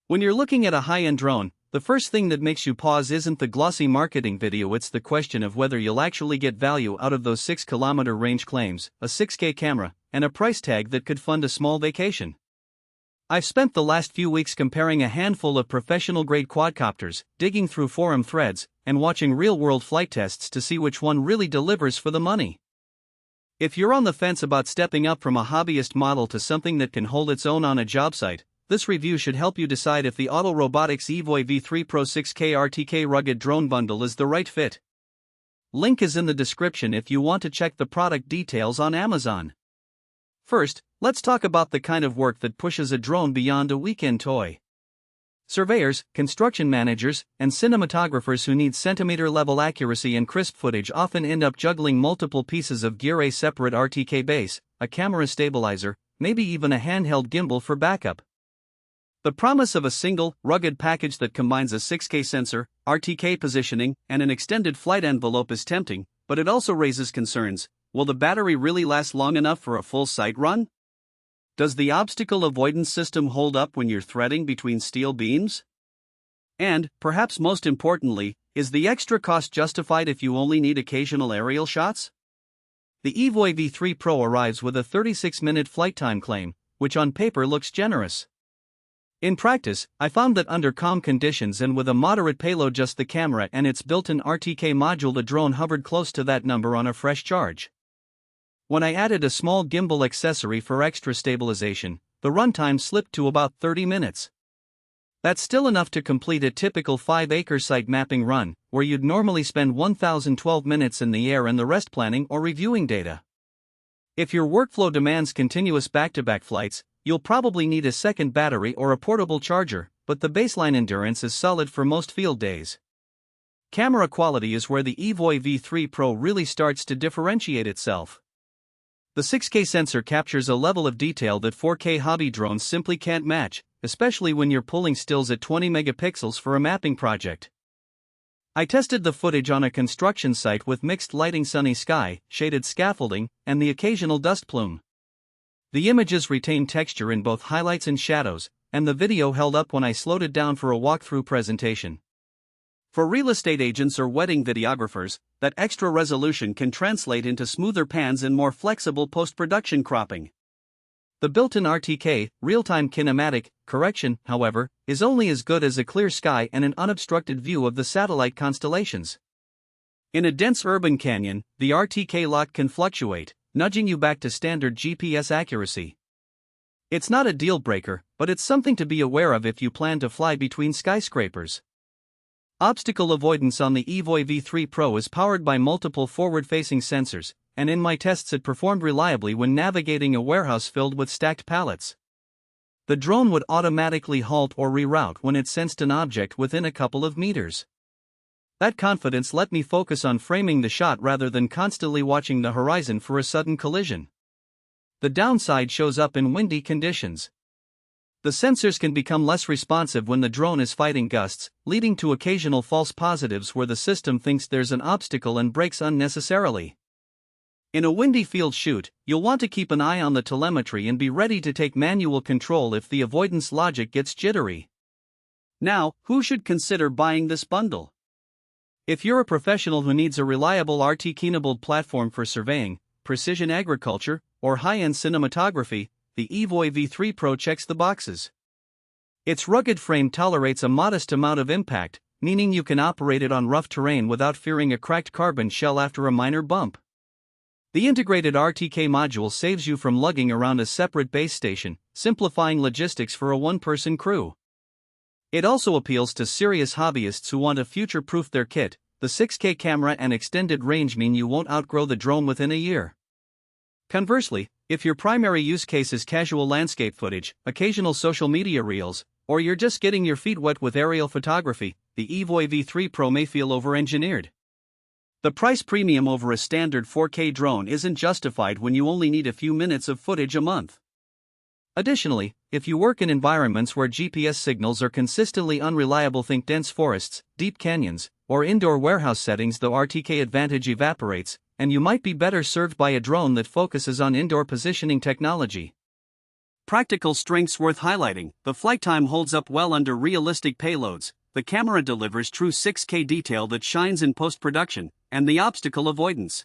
When you're looking at a high-end drone, the first thing that makes you pause isn't the glossy marketing video, it's the question of whether you'll actually get value out of those 6-kilometer range claims, a 6K camera, and a price tag that could fund a small vacation. I've spent the last few weeks comparing a handful of professional-grade quadcopters, digging through forum threads, and watching real-world flight tests to see which one really delivers for the money. If you're on the fence about stepping up from a hobbyist model to something that can hold its own on a job site, this review should help you decide if the Autel Robotics EVO V3 Pro 6K RTK rugged drone bundle is the right fit. Link is in the description if you want to check the product details on Amazon. First, let's talk about the kind of work that pushes a drone beyond a weekend toy. Surveyors, construction managers, and cinematographers who need centimeter-level accuracy and crisp footage often end up juggling multiple pieces of gear: a separate RTK base, a camera stabilizer, maybe even a handheld gimbal for backup. The promise of a single, rugged package that combines a 6K sensor, RTK positioning, and an extended flight envelope is tempting, but it also raises concerns. Will the battery really last long enough for a full sight run? Does the obstacle avoidance system hold up when you're threading between steel beams? And, perhaps most importantly, is the extra cost justified if you only need occasional aerial shots? The EVO V3 Pro arrives with a 36-minute flight time claim, which on paper looks generous. In practice, I found that under calm conditions and with a moderate payload, just the camera and its built-in RTK module, the drone hovered close to that number on a fresh charge. When I added a small gimbal accessory for extra stabilization, the runtime slipped to about 30 minutes. That's still enough to complete a typical 5-acre site mapping run, where you'd normally spend 1,012 minutes in the air and the rest planning or reviewing data. If your workflow demands continuous back-to-back flights, you'll probably need a second battery or a portable charger, but the baseline endurance is solid for most field days. Camera quality is where the EVO V3 Pro really starts to differentiate itself. The 6K sensor captures a level of detail that 4K hobby drones simply can't match, especially when you're pulling stills at 20 megapixels for a mapping project. I tested the footage on a construction site with mixed lighting, sunny sky, shaded scaffolding, and the occasional dust plume. The images retain texture in both highlights and shadows, and the video held up when I slowed it down for a walkthrough presentation. For real estate agents or wedding videographers, that extra resolution can translate into smoother pans and more flexible post-production cropping. The built-in RTK, real-time kinematic, correction, however, is only as good as a clear sky and an unobstructed view of the satellite constellations. In a dense urban canyon, the RTK lock can fluctuate, nudging you back to standard GPS accuracy. It's not a deal-breaker, but it's something to be aware of if you plan to fly between skyscrapers. Obstacle avoidance on the EVO V3 Pro is powered by multiple forward-facing sensors, and in my tests it performed reliably when navigating a warehouse filled with stacked pallets. The drone would automatically halt or reroute when it sensed an object within a couple of meters. That confidence let me focus on framing the shot rather than constantly watching the horizon for a sudden collision. The downside shows up in windy conditions. The sensors can become less responsive when the drone is fighting gusts, leading to occasional false positives where the system thinks there's an obstacle and brakes unnecessarily. In a windy field shoot, you'll want to keep an eye on the telemetry and be ready to take manual control if the avoidance logic gets jittery. Now, who should consider buying this bundle? If you're a professional who needs a reliable RTK-enabled platform for surveying, precision agriculture, or high-end cinematography, the EVO V3 Pro checks the boxes. Its rugged frame tolerates a modest amount of impact, meaning you can operate it on rough terrain without fearing a cracked carbon shell after a minor bump. The integrated RTK module saves you from lugging around a separate base station, simplifying logistics for a one-person crew. It also appeals to serious hobbyists who want to future-proof their kit. The 6K camera and extended range mean you won't outgrow the drone within a year. Conversely, if your primary use case is casual landscape footage, occasional social media reels, or you're just getting your feet wet with aerial photography, the EVO V3 Pro may feel over-engineered. The price premium over a standard 4K drone isn't justified when you only need a few minutes of footage a month. Additionally, if you work in environments where GPS signals are consistently unreliable, think dense forests, deep canyons, or indoor warehouse settings, the RTK advantage evaporates, and you might be better served by a drone that focuses on indoor positioning technology. Practical strengths worth highlighting: the flight time holds up well under realistic payloads, the camera delivers true 6K detail that shines in post-production, and the obstacle avoidance.